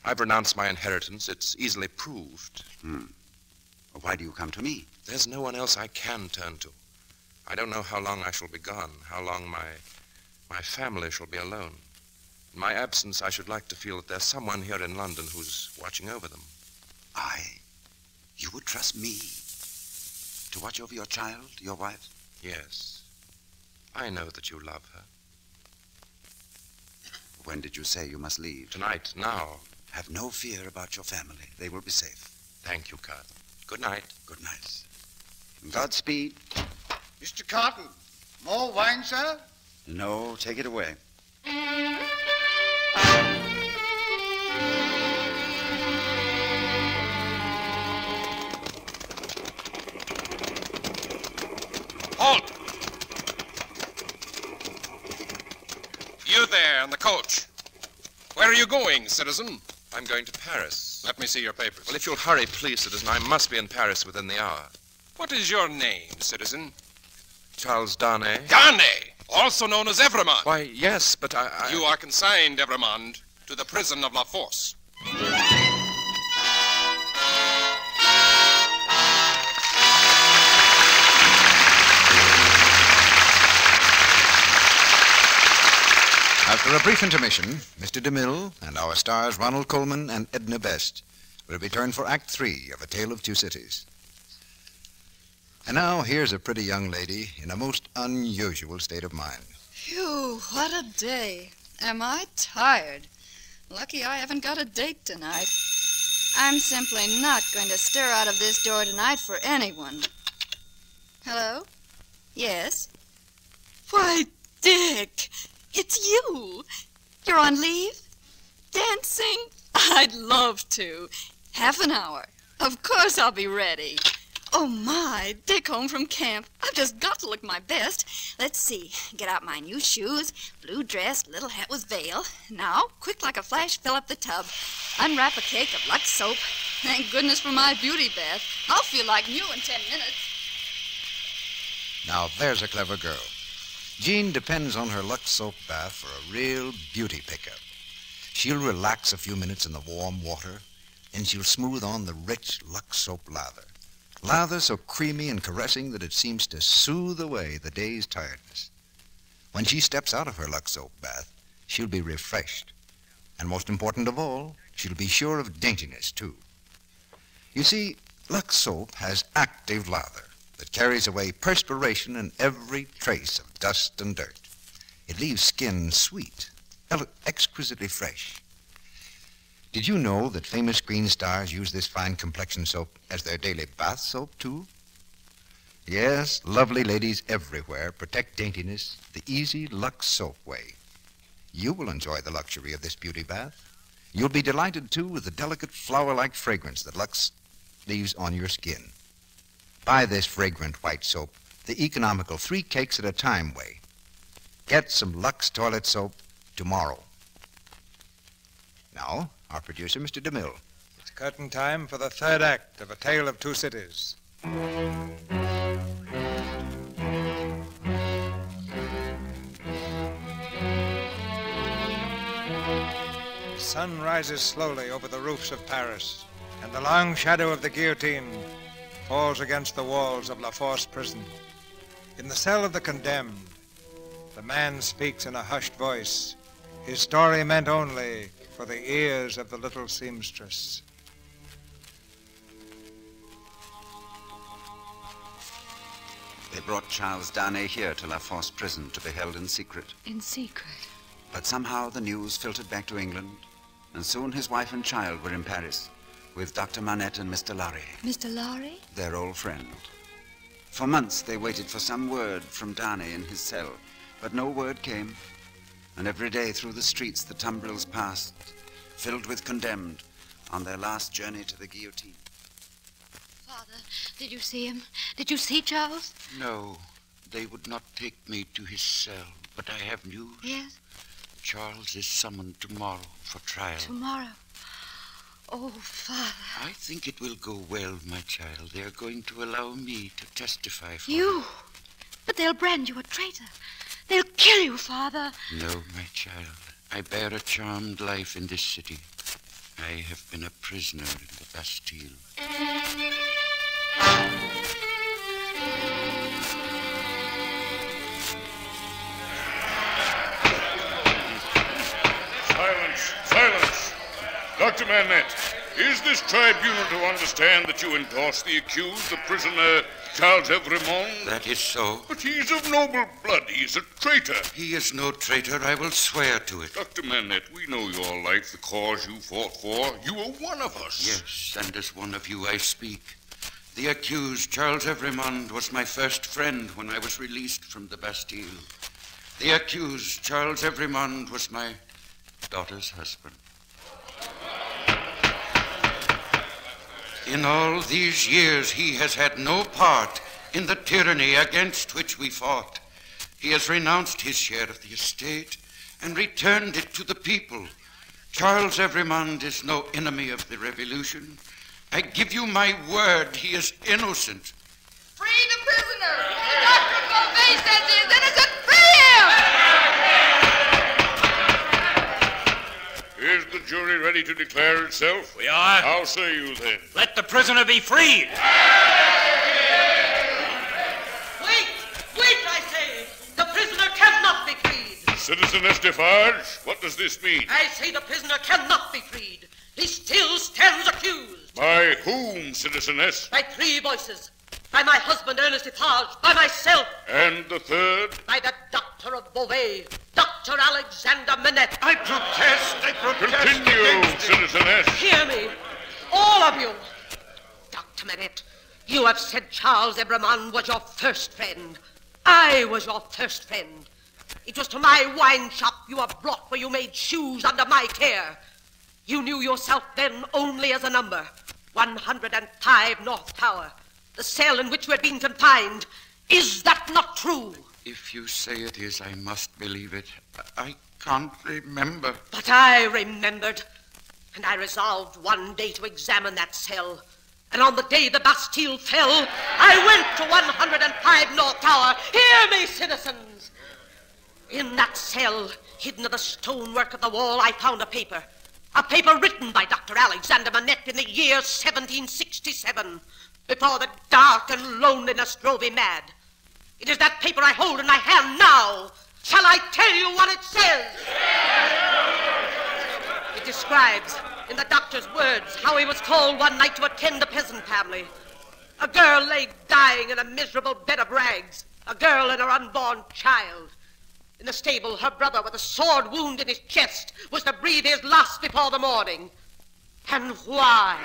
I've renounced my inheritance. It's easily proved. Why do you come to me? There's no one else I can turn to. I don't know how long I shall be gone, how long my family shall be alone. In my absence, I should like to feel that there's someone here in London who's watching over them. You would trust me to watch over your child, your wife? Yes. I know that you love her. When did you say you must leave? Tonight, now. Have no fear about your family. They will be safe. Thank you, Cotton. Good night. Good night. Godspeed. Mr. Cotton, more wine, sir? No, take it away. Halt! You there in the coach. Where are you going, citizen? I'm going to Paris. Let me see your papers. Well, if you'll hurry, please, citizen, I must be in Paris within the hour. What is your name, citizen? Charles Darnay. Darnay, also known as Evremond. Why, yes, but I... You are consigned, Evremond, to the prison of La Force. After a brief intermission, Mr. DeMille and our stars Ronald Colman and Edna Best will return for Act 3 of A Tale of Two Cities. And now, here's a pretty young lady in a most unusual state of mind. Phew, what a day. Am I tired? Lucky I haven't got a date tonight. I'm simply not going to stir out of this door tonight for anyone. Hello? Yes? Why, Dick, it's you. You're on leave? Dancing? I'd love to. Half an hour. Of course I'll be ready. Oh, my, Dick home from camp. I've just got to look my best. Let's see. Get out my new shoes, blue dress, little hat with veil. Now, quick like a flash, fill up the tub. Unwrap a cake of Lux soap. Thank goodness for my beauty bath. I'll feel like new in 10 minutes. Now, there's a clever girl. Jean depends on her Lux soap bath for a real beauty pickup. She'll relax a few minutes in the warm water, and she'll smooth on the rich Lux soap lather. Lather so creamy and caressing that it seems to soothe away the day's tiredness. When she steps out of her Lux soap bath, she'll be refreshed. And most important of all, she'll be sure of daintiness, too. You see, Lux soap has active lather that carries away perspiration and every trace of dust and dirt. It leaves skin sweet, exquisitely fresh. Did you know that famous screen stars use this fine complexion soap as their daily bath soap, too? Yes, lovely ladies everywhere protect daintiness the easy Lux soap way. You will enjoy the luxury of this beauty bath. You'll be delighted, too, with the delicate flower-like fragrance that Lux leaves on your skin. Buy this fragrant white soap the economical 3 cakes at a time way. Get some Lux toilet soap tomorrow. Now, our producer, Mr. DeMille. It's curtain time for the third act of A Tale of Two Cities. The sun rises slowly over the roofs of Paris, and the long shadow of the guillotine falls against the walls of La Force prison. In the cell of the condemned, the man speaks in a hushed voice, His story meant only for the ears of the little seamstress. They brought Charles Darnay here to La Force prison to be held in secret. In secret? But somehow the news filtered back to England, and soon his wife and child were in Paris with Dr. Manette and Mr. Lorry. Mr. Lorry? Their old friend. For months they waited for some word from Darnay in his cell, but no word came. And every day through the streets the tumbrils passed, filled with condemned, on their last journey to the guillotine. Father, did you see him? Did you see Charles? No, they would not take me to his cell, but I have news. Yes? Charles is summoned tomorrow for trial. Tomorrow? Oh, Father. I think it will go well, my child. They are going to allow me to testify for You? But they'll brand you a traitor. They'll kill you, Father. No, my child. I bear a charmed life in this city. I have been a prisoner in the Bastille. Silence! Silence! Dr. Manette, is this tribunal to understand that you endorse the accused, the prisoner Charles Evremond? That is so. But he is of noble blood. He is a traitor. He is no traitor. I will swear to it. Dr. Manette, we know your life, the cause you fought for. You were one of us. Yes, and as one of you I speak. The accused, Charles Evremond, was my first friend when I was released from the Bastille. The accused, Charles Evremond, was my daughter's husband. In all these years, he has had no part in the tyranny against which we fought. He has renounced his share of the estate and returned it to the people. Charles Evremond is no enemy of the revolution. I give you my word, he is innocent. Free the prisoner! Dr. Beauvais says he is innocent! Free him! Is the jury ready to declare itself? We are. How say you then? Let the prisoner be freed. Wait! Wait, I say! The prisoner cannot be freed! Citizeness Defarge, what does this mean? I say the prisoner cannot be freed. He still stands accused. By whom, Citizeness? By three voices. By my husband, Ernest Defarge. By myself. And the third? By the doctor of Beauvais, Dr. Alexander Manette. I protest. Continue, Citizeness. Hear me, all of you. Dr. Manette, you have said Charles Evremond was your first friend. I was your first friend. It was to my wine shop you were brought where you made shoes under my care. You knew yourself then only as a number, 105 North Tower, the cell in which you had been confined. Is that not true? If you say it is, I must believe it. I can't remember. But I remembered, and I resolved one day to examine that cell. And on the day the Bastille fell, I went to 105 North Tower. Hear me, citizens! In that cell, hidden in the stonework of the wall, I found a paper written by Dr. Alexander Manette in the year 1767, before the dark and loneliness drove him mad. It is that paper I hold in my hand now. Shall I tell you what it says? It describes, in the doctor's words, how he was called one night to attend a peasant family. A girl lay dying in a miserable bed of rags, a girl and her unborn child. In the stable, her brother, with a sword wound in his chest, was to breathe his last before the morning. And why?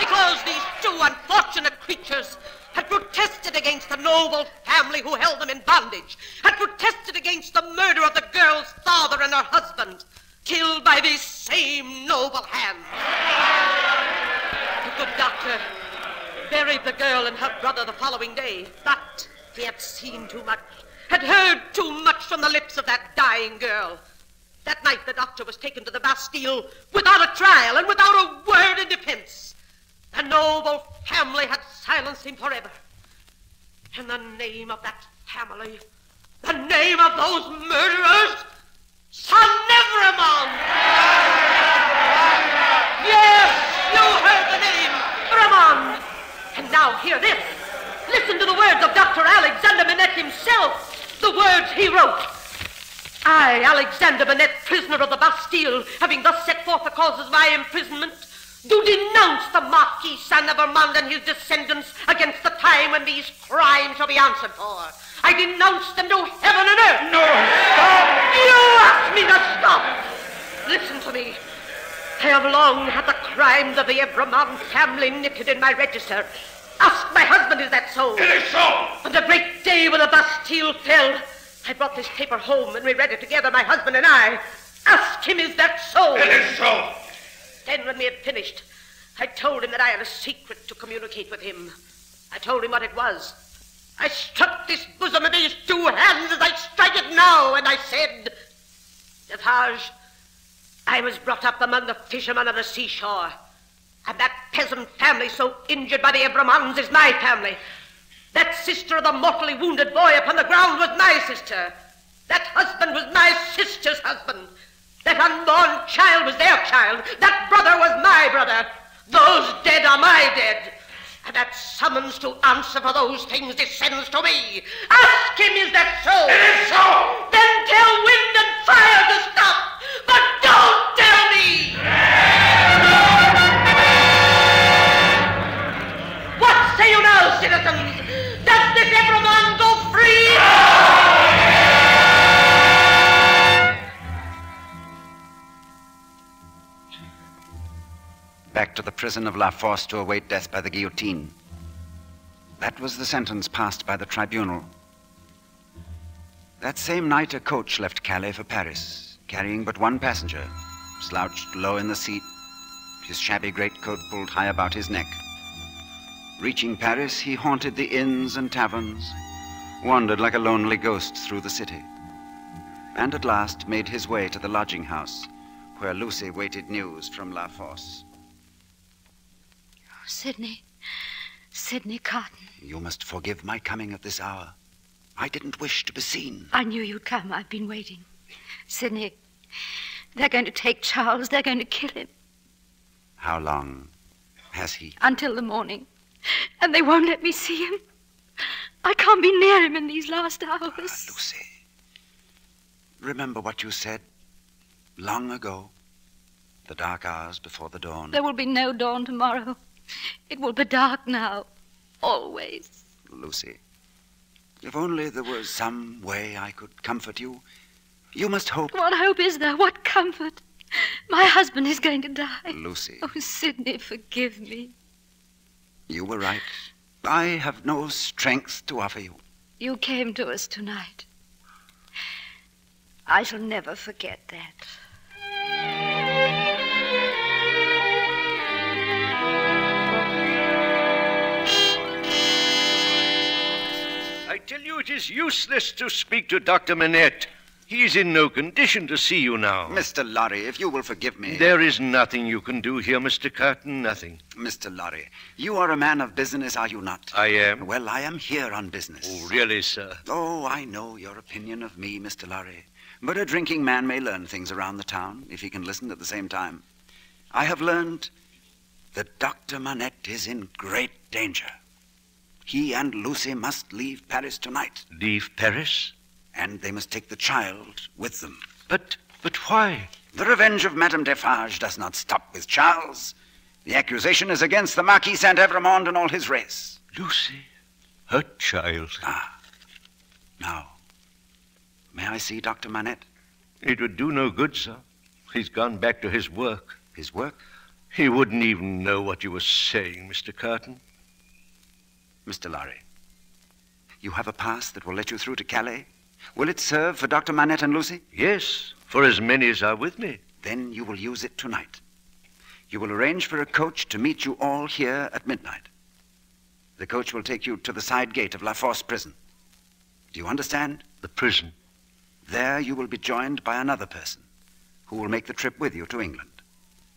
Because these two unfortunate creatures had protested against the noble family who held them in bondage, had protested against the murder of the girl's father and her husband, killed by these same noble hands. The good doctor buried the girl and her brother the following day, but he had seen too much, had heard too much from the lips of that dying girl. That night the doctor was taken to the Bastille without a trial and without a word in defense. The noble family had silenced him forever. And the name of that family, the name of those murderers, Son Evremond! Yes, you heard the name, Evremond. And now hear this. Listen to the words of Dr. Alexander Manette himself, the words he wrote. I, Alexander Manette, prisoner of the Bastille, having thus set forth the causes of my imprisonment, do denounce the Marquis Saint-Evremond and his descendants against the time when these crimes shall be answered for. I denounce them to heaven and earth. No, stop! You ask me to stop. Listen to me. I have long had the crimes of the Evremond family knitted in my register. Ask my husband, is that so? It is so! On the great day when the Bastille fell, I brought this paper home and we read it together, my husband and I. Ask him, is that so? It is so! Then when we had finished, I told him that I had a secret to communicate with him. I told him what it was. I struck this bosom of these two hands as I strike it now, and I said, Defarge, I was brought up among the fishermen of the seashore, and that peasant family so injured by the Evremonds is my family. That sister of the mortally wounded boy upon the ground was my sister. That husband was my sister's husband. That unborn child was their child. That brother was my brother. Those dead are my dead. And that summons to answer for those things descends to me. Ask him, is that so? It is so! Then tell wind and fire to stop, but don't tell me! What say you now, citizens? Does this Evremond go free? Back to the prison of La Force to await death by the guillotine. That was the sentence passed by the tribunal. That same night, a coach left Calais for Paris, carrying but one passenger, slouched low in the seat, his shabby greatcoat pulled high about his neck. Reaching Paris, he haunted the inns and taverns, wandered like a lonely ghost through the city, and at last made his way to the lodging house where Lucy waited news from La Force. Sidney Cotton. You must forgive my coming at this hour. I didn't wish to be seen. I knew you'd come. I've been waiting. Sidney, they're going to take Charles. They're going to kill him. How long has he? Until the morning. And they won't let me see him. I can't be near him in these last hours. Lucy, remember what you said long ago, the dark hours before the dawn. There will be no dawn tomorrow. It will be dark now, always. Lucy, if only there was some way I could comfort you. You must hope. What hope is there? What comfort? My husband is going to die. Lucy. Oh, Sidney, forgive me. You were right. I have no strength to offer you. You came to us tonight. I shall never forget that. I tell you, it is useless to speak to Dr. Manette. He's in no condition to see you now. Mr. Lorry, if you will forgive me. There is nothing you can do here, Mr. Carton, nothing. Mr. Lorry, you are a man of business, are you not? I am. Well, I am here on business. Oh, really, sir? Oh, I know your opinion of me, Mr. Lorry. But a drinking man may learn things around the town if he can listen at the same time. I have learned that Dr. Manette is in great danger. He and Lucy must leave Paris tonight. Leave Paris? And they must take the child with them. But why? The revenge of Madame Defarge does not stop with Charles. The accusation is against the Marquis Saint-Evremond and all his race. Lucy, her child. Ah. Now, may I see Dr. Manette? It would do no good, sir. He's gone back to his work. His work? He wouldn't even know what you were saying, Mr. Carton. Mr. Lorry, you have a pass that will let you through to Calais? Will it serve for Dr. Manette and Lucy? Yes, for as many as are with me. Then you will use it tonight. You will arrange for a coach to meet you all here at midnight. The coach will take you to the side gate of La Force prison. Do you understand? The prison? There you will be joined by another person who will make the trip with you to England.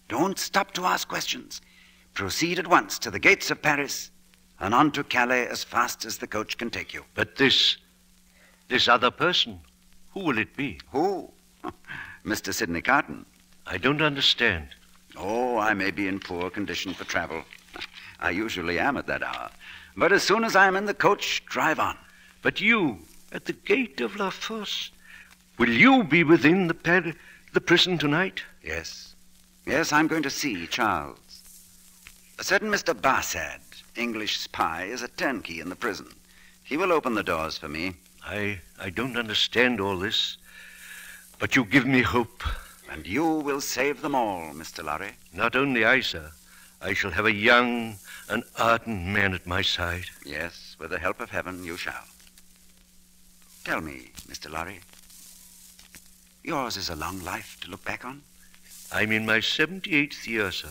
Don't stop to ask questions. Proceed at once to the gates of Paris and on to Calais as fast as the coach can take you. But this other person, who will it be? Who? Mr. Sidney Carton. I don't understand. Oh, I may be in poor condition for travel. I usually am at that hour. But as soon as I am in the coach, drive on. But you, at the gate of La Force, Will you be within the prison tonight? Yes. Yes, I'm going to see Charles. A certain Mr. Bassett, English spy, is a turnkey in the prison. He will open the doors for me. I don't understand all this, but you give me hope. And you will save them all, Mr. Lorry. Not only I, sir. I shall have a young and ardent man at my side. Yes, with the help of heaven, you shall. Tell me, Mr. Lorry, yours is a long life to look back on? I'm in my 78th year, sir.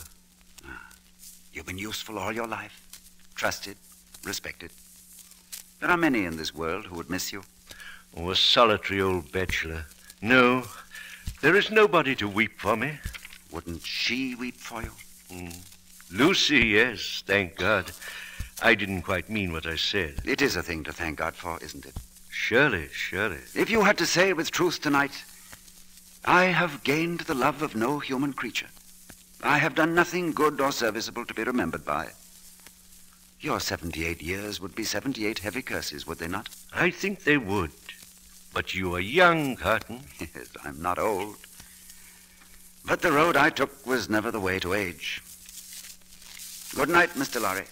You've been useful all your life, trusted, respected. There are many in this world who would miss you. Oh, a solitary old bachelor. No, there is nobody to weep for me. Wouldn't she weep for you? Lucy, yes, thank God. I didn't quite mean what I said. It is a thing to thank God for, isn't it? Surely, surely. If you had to say with truth tonight, I have gained the love of no human creature. I have done nothing good or serviceable to be remembered by. Your 78 years would be 78 heavy curses, would they not? I think they would. But you are young, Carton. Yes, I'm not old. But the road I took was never the way to age. Good night, Mr. Lorry.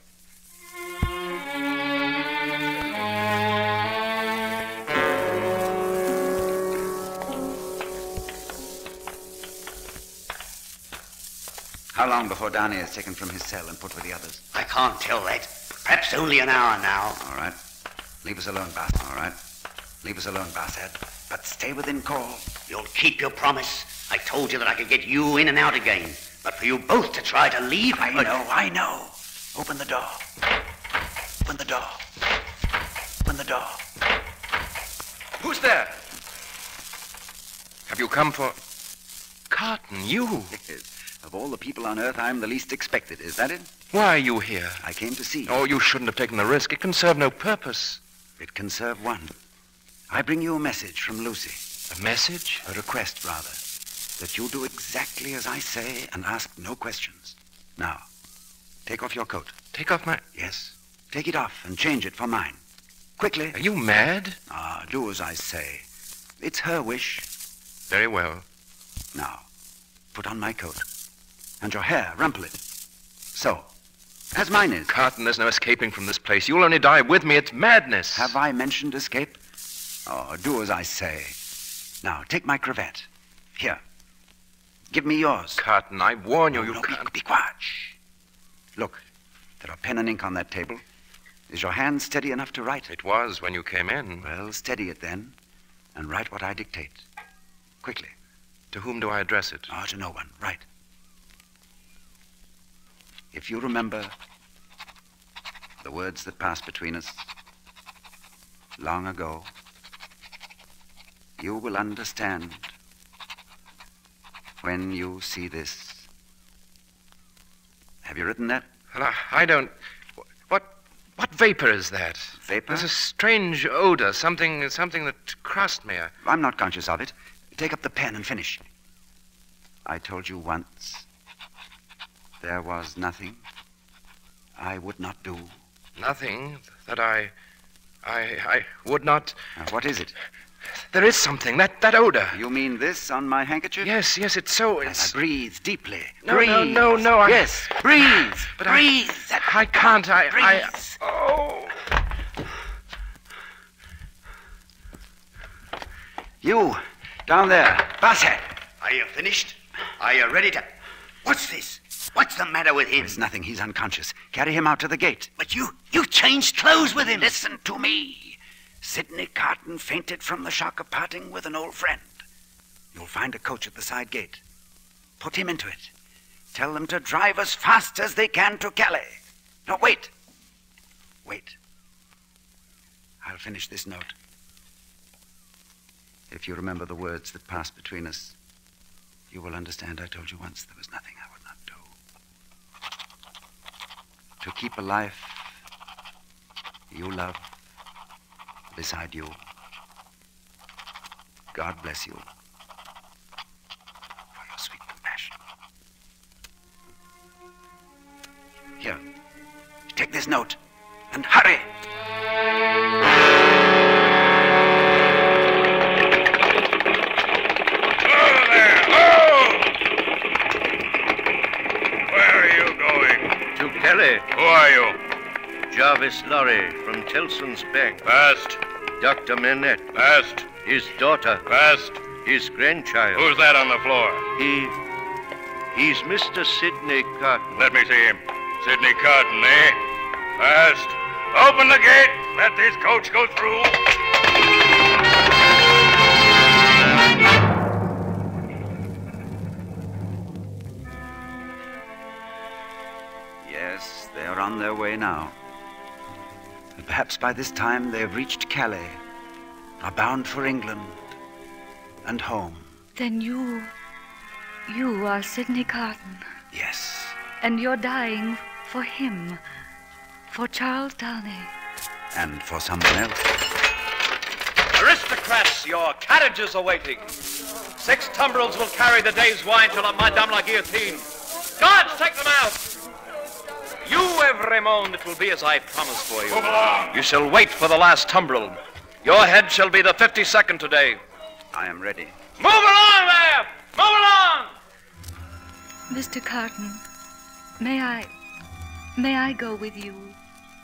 How long before Downey is taken from his cell and put with the others? I can't tell that. Perhaps only an hour now. All right. Leave us alone, Bass. All right. Leave us alone, Basshead. But stay within call. You'll keep your promise. I told you that I could get you in and out again. But for you both to try to leave... I know. Open the door. Open the door. Open the door. Who's there? Have you come for... Carton, you? Yes. Of all the people on Earth, I'm the least expected. Is that it? Why are you here? I came to see you. Oh, you shouldn't have taken the risk. It can serve no purpose. It can serve one. I bring you a message from Lucy. A message? A request, rather. That you do exactly as I say and ask no questions. Now, take off your coat. Take off my... Yes. Take it off and change it for mine. Quickly. Are you mad? Do as I say. It's her wish. Very well. Now, put on my coat. And your hair, rumple it. So, as mine is. Carton, there's no escaping from this place. You'll only die with me. It's madness. Have I mentioned escape? Oh, do as I say. Now, take my cravat. Here. Give me yours. Carton, I warn you, you can't. Be quiet. Shh. Look, there are pen and ink on that table. Is your hand steady enough to write? It was when you came in. Well, steady it then, and write what I dictate. Quickly. To whom do I address it? Oh, to no one. Write. If you remember the words that passed between us long ago, you will understand when you see this. Have you written that? Well, I don't... What vapor is that? Vapor? There's a strange odor, something that crossed me. I'm not conscious of it. Take up the pen and finish. I told you once there was nothing I would not do. Nothing that I would not... What is it? There is something, that odor. You mean this on my handkerchief? Yes, it's so... It's... Breathe deeply. No, breathe. No. Yes, breathe. But breathe. I can't. Breathe. Oh. You, down there, Basshead. Are you finished? Are you ready to... What's this? What's the matter with him? There's nothing. He's unconscious. Carry him out to the gate. But you changed clothes with him. Listen to me. Sidney Carton fainted from the shock of parting with an old friend. You'll find a coach at the side gate. Put him into it. Tell them to drive as fast as they can to Calais. No, wait. Wait. I'll finish this note. If you remember the words that passed between us, you will understand I told you once there was nothing I would not do. To keep a life you love beside you. God bless you for your sweet compassion. Here, take this note and hurry. Jarvis Lorry from Tellson's Bank. Fast. Dr. Manette. Fast. His daughter. Fast. His grandchild. Who's that on the floor? He's Mr. Sidney Carton. Let me see him. Sidney Carton, eh? Fast. Open the gate. Let this coach go through. Yes, they are on their way now. And perhaps by this time they have reached Calais, are bound for England and home. Then you are Sidney Carton. Yes. And you're dying for him, for Charles Darnay. And for someone else. Aristocrats, your carriages are waiting. 6 tumbrils will carry the day's wine to Madame la Guillotine. Guards, take them out. You, Evremond, it will be as I promised for you. Move along. You shall wait for the last tumbril. Your head shall be the 52nd today. I am ready. Move along there! Move along! Mr. Carton, may I go with you?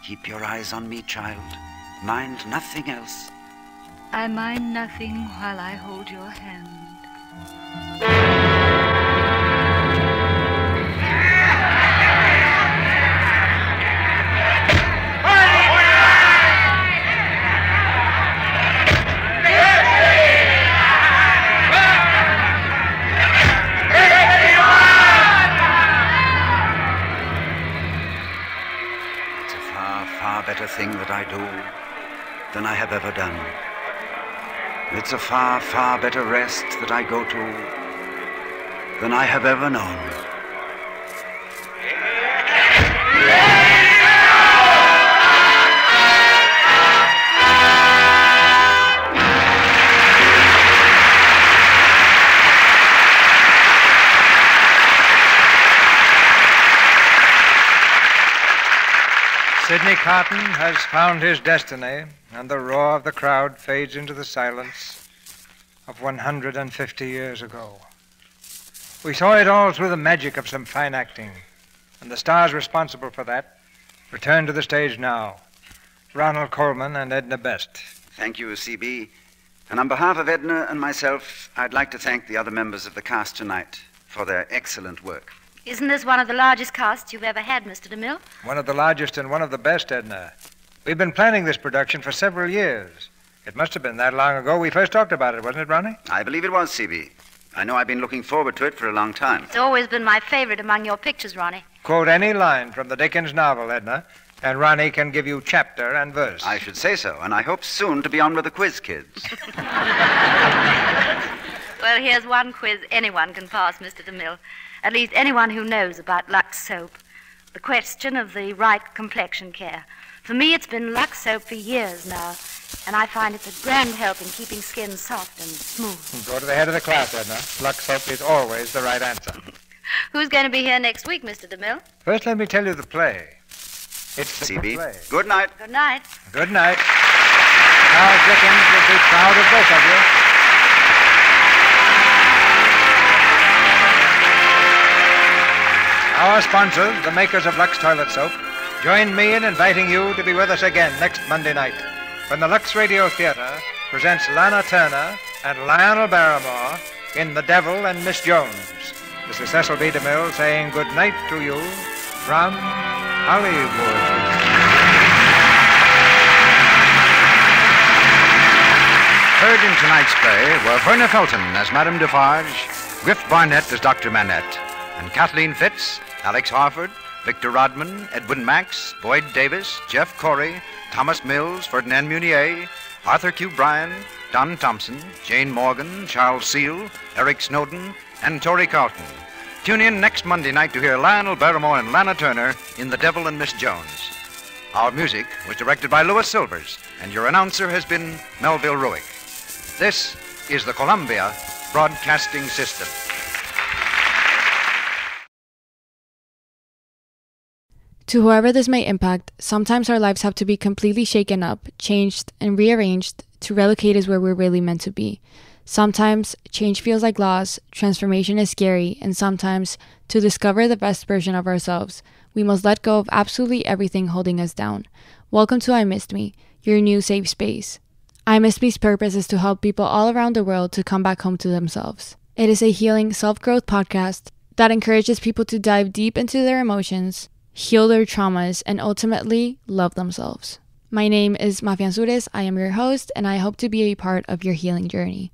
Keep your eyes on me, child. Mind nothing else. I mind nothing while I hold your hand. Better thing that I do than I have ever done. It's a far, far better rest that I go to than I have ever known. Sidney Carton has found his destiny, and the roar of the crowd fades into the silence of 150 years ago. We saw it all through the magic of some fine acting, and the stars responsible for that return to the stage now. Ronald Colman and Edna Best. Thank you, CB. And on behalf of Edna and myself, I'd like to thank the other members of the cast tonight for their excellent work. Isn't this one of the largest casts you've ever had, Mr. DeMille? One of the largest and one of the best, Edna. We've been planning this production for several years. It must have been that long ago we first talked about it, wasn't it, Ronnie? I believe it was, CB. I know I've been looking forward to it for a long time. It's always been my favorite among your pictures, Ronnie. Quote any line from the Dickens novel, Edna, and Ronnie can give you chapter and verse. I should say so, and I hope soon to be on with the quiz kids. Well, here's one quiz anyone can pass, Mr. DeMille. At least anyone who knows about Lux soap. The question of the right complexion care. For me, it's been Lux soap for years now, and I find it's a grand help in keeping skin soft and smooth. Go to the head of the class, Edna. Lux soap is always the right answer. Who's going to be here next week, Mr. DeMille? First, let me tell you the play. It's the CB. play. Good night. Good night. Good night. Charles Dickens will be proud of both of you. Our sponsors, the makers of Lux Toilet Soap, join me in inviting you to be with us again next Monday night when the Lux Radio Theater presents Lana Turner and Lionel Barrymore in The Devil and Miss Jones. This is Cecil B. DeMille saying good night to you from Hollywood. Heard in tonight's play were Verna Felton as Madame Defarge, Griff Barnett as Dr. Manette, and Kathleen Fitz, Alex Harford, Victor Rodman, Edwin Max, Boyd Davis, Jeff Corey, Thomas Mills, Ferdinand Munier, Arthur Q. Bryan, Don Thompson, Jane Morgan, Charles Seal, Eric Snowden, and Torrey Carlton. Tune in next Monday night to hear Lionel Barrymore and Lana Turner in The Devil and Miss Jones. Our music was directed by Louis Silvers, and your announcer has been Melville Ruick. This is the Columbia Broadcasting System. To whoever this may impact, sometimes our lives have to be completely shaken up, changed, and rearranged to relocate us where we're really meant to be. Sometimes change feels like loss, transformation is scary, and sometimes, to discover the best version of ourselves, we must let go of absolutely everything holding us down. Welcome to I Missed Me, your new safe space. I Missed Me's purpose is to help people all around the world to come back home to themselves. It is a healing self-growth podcast that encourages people to dive deep into their emotions, heal their traumas, and ultimately love themselves. My name is Mafian Sures. I am your host, and I hope to be a part of your healing journey.